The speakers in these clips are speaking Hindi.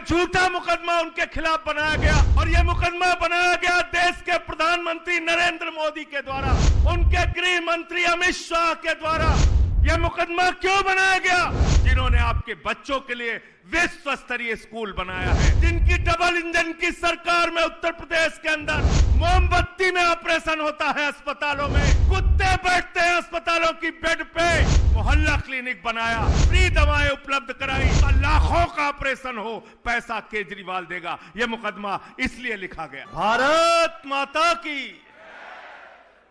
एक झूठा मुकदमा उनके खिलाफ बनाया गया और यह मुकदमा बनाया गया देश के प्रधानमंत्री नरेंद्र मोदी के द्वारा, उनके गृह मंत्री अमित शाह के द्वारा। यह मुकदमा क्यों बनाया गया? जिन्होंने आपके बच्चों के लिए विश्व स्तरीय स्कूल बनाया है, जिनकी डबल इंजन की सरकार में उत्तर प्रदेश के अंदर मोमबत्ती में ऑपरेशन होता है, अस्पतालों में कुत्ते बैठते हैं अस्पतालों की बेड पे, मोहल्ला क्लिनिक बनाया, फ्री दवाएं उपलब्ध कराई, लाखों का ऑपरेशन हो पैसा केजरीवाल देगा। यह मुकदमा इसलिए लिखा गया। भारत माता की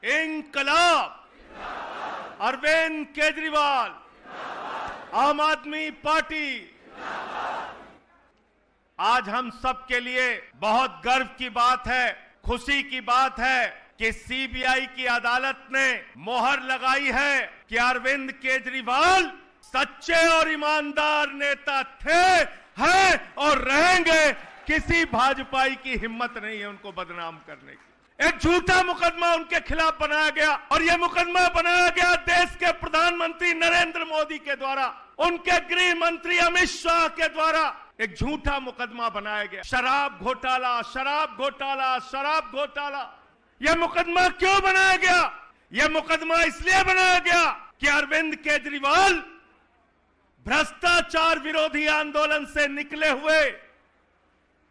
इंकलाब। अरविंद केजरीवाल, आम आदमी पार्टी। आज हम सब के लिए बहुत गर्व की बात है, खुशी की बात है कि सीबीआई की अदालत ने मोहर लगाई है कि अरविंद केजरीवाल सच्चे और ईमानदार नेता थे, हैं और रहेंगे। किसी भाजपाई की हिम्मत नहीं है उनको बदनाम करने की। एक झूठा मुकदमा उनके खिलाफ बनाया गया और यह मुकदमा बनाया गया देश के प्रधानमंत्री नरेंद्र मोदी के द्वारा, उनके गृह मंत्री अमित शाह के द्वारा। एक झूठा मुकदमा बनाया गया। शराब घोटाला, शराब घोटाला, शराब घोटाला। यह मुकदमा क्यों बनाया गया? यह मुकदमा इसलिए बनाया गया कि अरविंद केजरीवाल भ्रष्टाचार विरोधी आंदोलन से निकले हुए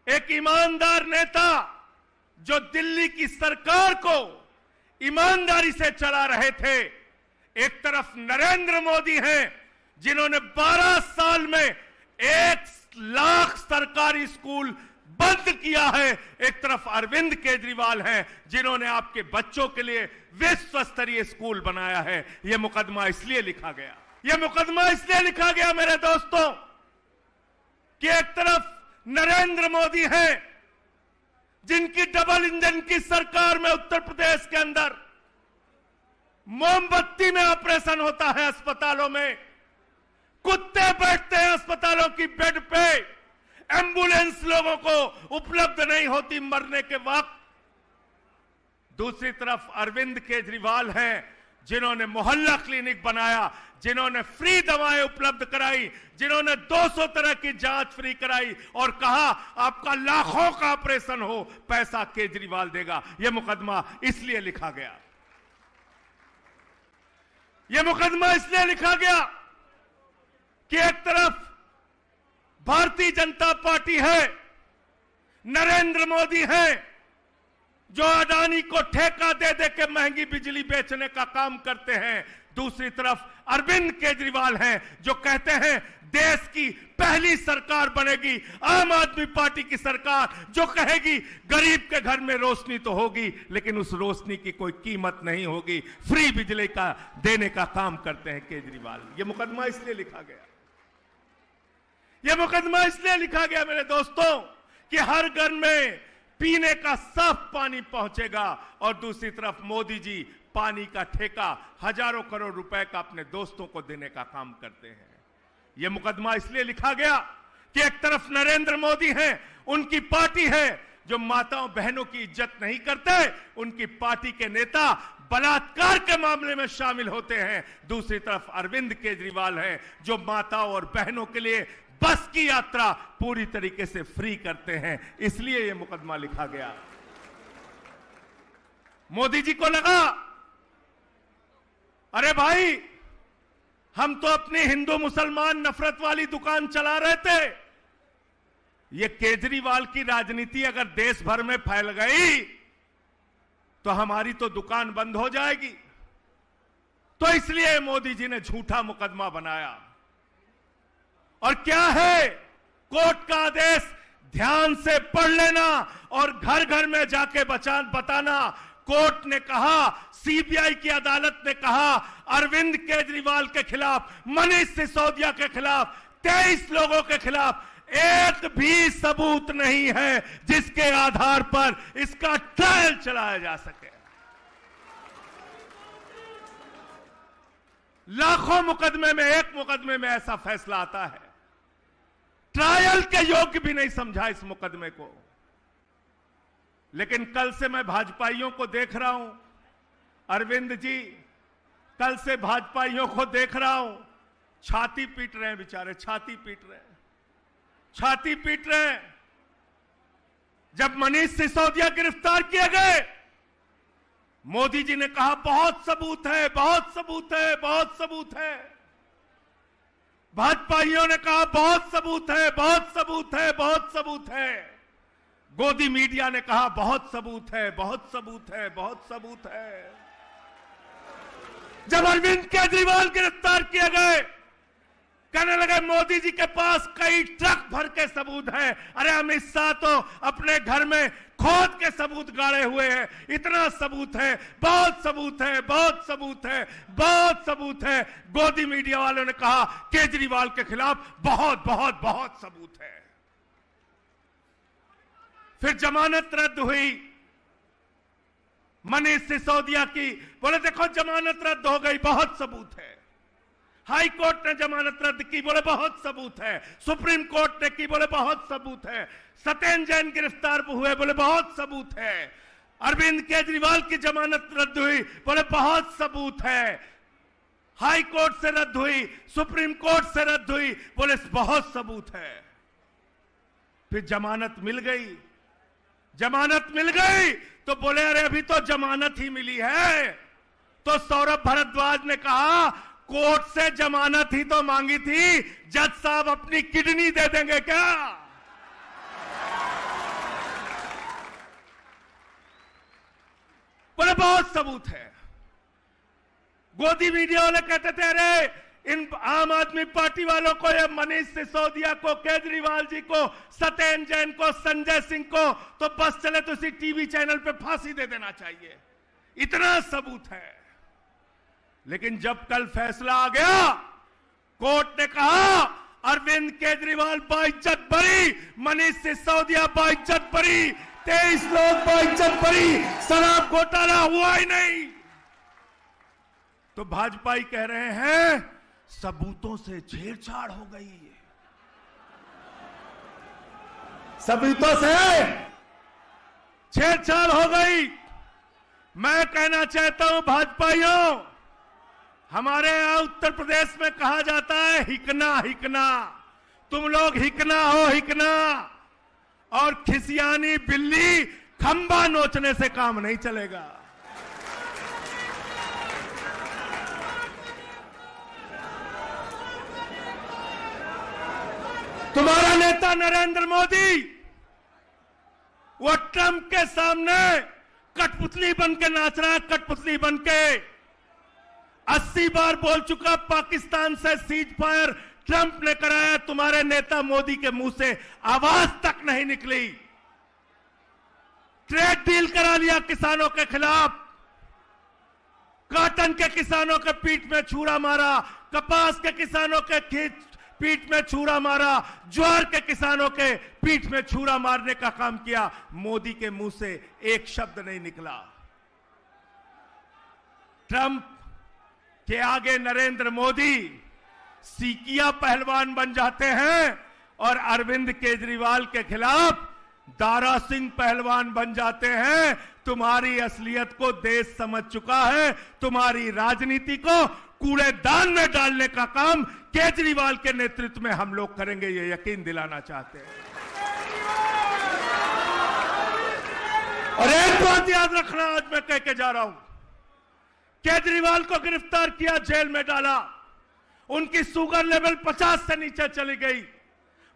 एक ईमानदार नेता, जो दिल्ली की सरकार को ईमानदारी से चला रहे थे। एक तरफ नरेंद्र मोदी हैं, जिन्होंने 12 साल में 1 लाख सरकारी स्कूल बंद किया है। एक तरफ अरविंद केजरीवाल हैं, जिन्होंने आपके बच्चों के लिए विश्व स्तरीय स्कूल बनाया है। यह मुकदमा इसलिए लिखा गया। यह मुकदमा इसलिए लिखा गया मेरे दोस्तों कि एक तरफ नरेंद्र मोदी हैं, जिनकी डबल इंजन की सरकार में उत्तर प्रदेश के अंदर मोमबत्ती में ऑपरेशन होता है अस्पतालों में, कुत्ते बैठते हैं अस्पतालों की बेड पे, एम्बुलेंस लोगों को उपलब्ध नहीं होती मरने के वक्त। दूसरी तरफ अरविंद केजरीवाल हैं, जिन्होंने मोहल्ला क्लिनिक बनाया, जिन्होंने फ्री दवाएं उपलब्ध कराई, जिन्होंने 200 तरह की जांच फ्री कराई और कहा आपका लाखों का ऑपरेशन हो पैसा केजरीवाल देगा। यह मुकदमा इसलिए लिखा गया। यह मुकदमा इसलिए लिखा गया कि एक तरफ भारतीय जनता पार्टी है, नरेंद्र मोदी हैं, जो अडानी को ठेका दे दे के महंगी बिजली बेचने का काम करते हैं। दूसरी तरफ अरविंद केजरीवाल हैं, जो कहते हैं देश की पहली सरकार बनेगी आम आदमी पार्टी की सरकार, जो कहेगी गरीब के घर में रोशनी तो होगी लेकिन उस रोशनी की कोई कीमत नहीं होगी। फ्री बिजली का देने का काम करते हैं केजरीवाल। यह मुकदमा इसलिए लिखा गया। यह मुकदमा इसलिए लिखा गया मेरे दोस्तों कि हर घर में पीने का साफ पानी पहुंचेगा और दूसरी तरफ मोदी जी पानी का ठेका हजारों करोड़ रुपए का अपने दोस्तों को देने का काम करते हैं। यह मुकदमा इसलिए लिखा गया कि एक तरफ नरेंद्र मोदी हैं, उनकी पार्टी है जो माताओं बहनों की इज्जत नहीं करते, उनकी पार्टी के नेता बलात्कार के मामले में शामिल होते हैं। दूसरी तरफ अरविंद केजरीवाल हैं, जो माताओं और बहनों के लिए बस की यात्रा पूरी तरीके से फ्री करते हैं। इसलिए यह मुकदमा लिखा गया। मोदी जी को लगा अरे भाई, हम तो अपनी हिंदू मुसलमान नफरत वाली दुकान चला रहे थे, ये केजरीवाल की राजनीति अगर देश भर में फैल गई तो हमारी तो दुकान बंद हो जाएगी। तो इसलिए मोदी जी ने झूठा मुकदमा बनाया। और क्या है कोर्ट का आदेश ध्यान से पढ़ लेना और घर घर में जाके बताना। कोर्ट ने कहा, सीबीआई की अदालत ने कहा, अरविंद केजरीवाल के खिलाफ, मनीष सिसोदिया के खिलाफ, 23 लोगों के खिलाफ एक भी सबूत नहीं है जिसके आधार पर इसका ट्रायल चलाया जा सके। लाखों मुकदमे में एक मुकदमे में ऐसा फैसला आता है, ट्रायल के योग्य भी नहीं समझा इस मुकदमे को। लेकिन कल से मैं भाजपाइयों को देख रहा हूं, अरविंद जी, कल से भाजपाइयों को देख रहा हूं, छाती पीट रहे हैं बेचारे, छाती पीट रहे हैं। छाती पीट रहे हैं। जब मनीष सिसोदिया गिरफ्तार किए गए, मोदी जी ने कहा बहुत सबूत है, बहुत सबूत है, बहुत सबूत है। भाजपाइयों ने कहा बहुत सबूत है, बहुत सबूत है, बहुत सबूत है। गोदी मीडिया ने कहा बहुत सबूत है, बहुत सबूत है, बहुत सबूत है। जब अरविंद केजरीवाल गिरफ्तार किए गए, कहने लगे मोदी जी के पास कई ट्रक भर के सबूत हैं। अरे अमित शाह तो अपने घर में खोद के सबूत गाड़े हुए हैं। इतना सबूत है, बहुत सबूत है, बहुत सबूत है, बहुत सबूत है। गोदी मीडिया वालों ने कहा केजरीवाल के खिलाफ बहुत बहुत बहुत सबूत है। फिर जमानत रद्द हुई मनीष सिसोदिया की, बोले देखो जमानत रद्द हो गई, बहुत सबूत है। हाई कोर्ट ने जमानत रद्द की, बोले बहुत सबूत है। सुप्रीम कोर्ट ने की, बोले बहुत सबूत है। सत्येंद्र जैन गिरफ्तार हुए, बोले बहुत सबूत है। अरविंद केजरीवाल की जमानत रद्द हुई, बोले बहुत सबूत है। हाई कोर्ट से रद्द हुई, सुप्रीम कोर्ट से रद्द हुई, बोले बहुत सबूत है। फिर जमानत मिल गई, जमानत मिल गई तो बोले अरे अभी तो जमानत ही मिली है। तो सौरभ भारद्वाज ने कहा कोर्ट से जमानत ही तो मांगी थी, जज साहब अपनी किडनी दे देंगे क्या? बोले बहुत सबूत है। गोदी मीडिया वाले कहते थे अरे इन आम आदमी पार्टी वालों को, या मनीष सिसोदिया को, केजरीवाल जी को, सत्येंद्र जैन को, संजय सिंह को तो बस चले तो इसी टीवी चैनल पे फांसी दे देना चाहिए, इतना सबूत है। लेकिन जब कल फैसला आ गया, कोर्ट ने कहा अरविंद केजरीवाल बाइज्जत बरी, मनीष सिसोदिया बाइज्जत बरी, 23 लोग बाइज्जत बरी, शराब घोटाला हुआ ही नहीं। तो भाजपाई कह रहे हैं सबूतों से छेड़छाड़ हो गई है, सबूतों से छेड़छाड़ हो गई। मैं कहना चाहता हूं भाजपाइयों, हमारे यहां उत्तर प्रदेश में कहा जाता है हिकना हिकना, तुम लोग हिकना हो हिकना, और खिसियानी बिल्ली खंबा नोचने से काम नहीं चलेगा। तुम्हारा नेता नरेंद्र मोदी वो ट्रंप के सामने कठपुतली बन के नाच रहा है, कठपुतली बन के 80 बार बोल चुका पाकिस्तान से सीज फायर ट्रंप ने कराया, तुम्हारे नेता मोदी के मुंह से आवाज तक नहीं निकली। ट्रेड डील करा लिया किसानों के खिलाफ, कॉटन के किसानों के पीठ में छुरा मारा, कपास के किसानों के पीठ में छुरा मारा, ज्वार के किसानों के पीठ में छुरा मारने का काम किया। मोदी के मुंह से एक शब्द नहीं निकला। ट्रंप के आगे नरेंद्र मोदी सीकिया पहलवान बन जाते हैं और अरविंद केजरीवाल के खिलाफ दारा सिंह पहलवान बन जाते हैं। तुम्हारी असलियत को देश समझ चुका है, तुम्हारी राजनीति को कूड़ेदान में डालने का काम केजरीवाल के नेतृत्व में हम लोग करेंगे, ये यकीन दिलाना चाहते हैं। और एक बात याद रखना, आज मैं कह के जा रहा हूं, केजरीवाल को गिरफ्तार किया, जेल में डाला, उनकी शुगर लेवल 50 से नीचे चली गई।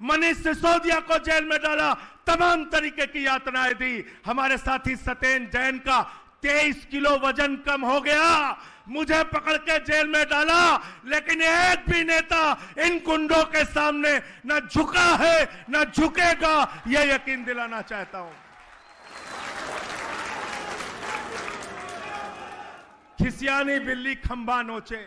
मनीष सिसोदिया को जेल में डाला, तमाम तरीके की यातनाएं दी। हमारे साथी सत्येंद्र जैन का 23 किलो वजन कम हो गया, मुझे पकड़ के जेल में डाला, लेकिन एक भी नेता इन गुंडों के सामने न झुका है न झुकेगा, यह यकीन दिलाना चाहता हूं। खिसियानी बिल्ली खंबा नोचे।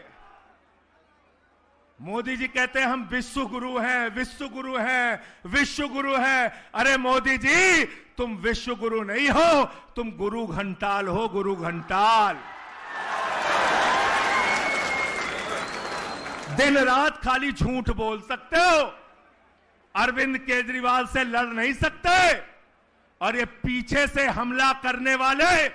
मोदी जी कहते हैं हम विश्व गुरु हैं, विश्व गुरु हैं, विश्व गुरु हैं। अरे मोदी जी, तुम विश्व गुरु नहीं हो, तुम गुरु घंटाल हो, गुरु घंटाल। दिन रात खाली झूठ बोल सकते हो, अरविंद केजरीवाल से लड़ नहीं सकते। और ये पीछे से हमला करने वाले,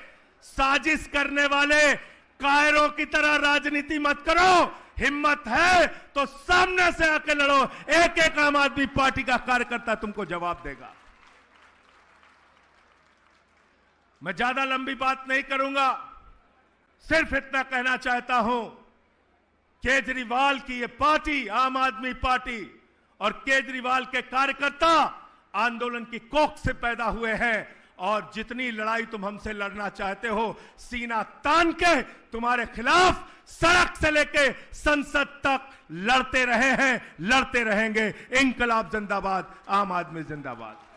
साजिश करने वाले कायरों की तरह राजनीति मत करो। हिम्मत है तो सामने से आके लड़ो। एक एक आम आदमी पार्टी का कार्यकर्ता तुमको जवाब देगा। मैं ज्यादा लंबी बात नहीं करूंगा, सिर्फ इतना कहना चाहता हूं, केजरीवाल की ये पार्टी, आम आदमी पार्टी और केजरीवाल के कार्यकर्ता आंदोलन की कोख से पैदा हुए हैं और जितनी लड़ाई तुम हमसे लड़ना चाहते हो, सीना तान के तुम्हारे खिलाफ सड़क से लेके संसद तक लड़ते रहे हैं, लड़ते रहेंगे। इंकलाब जिंदाबाद, आम आदमी जिंदाबाद।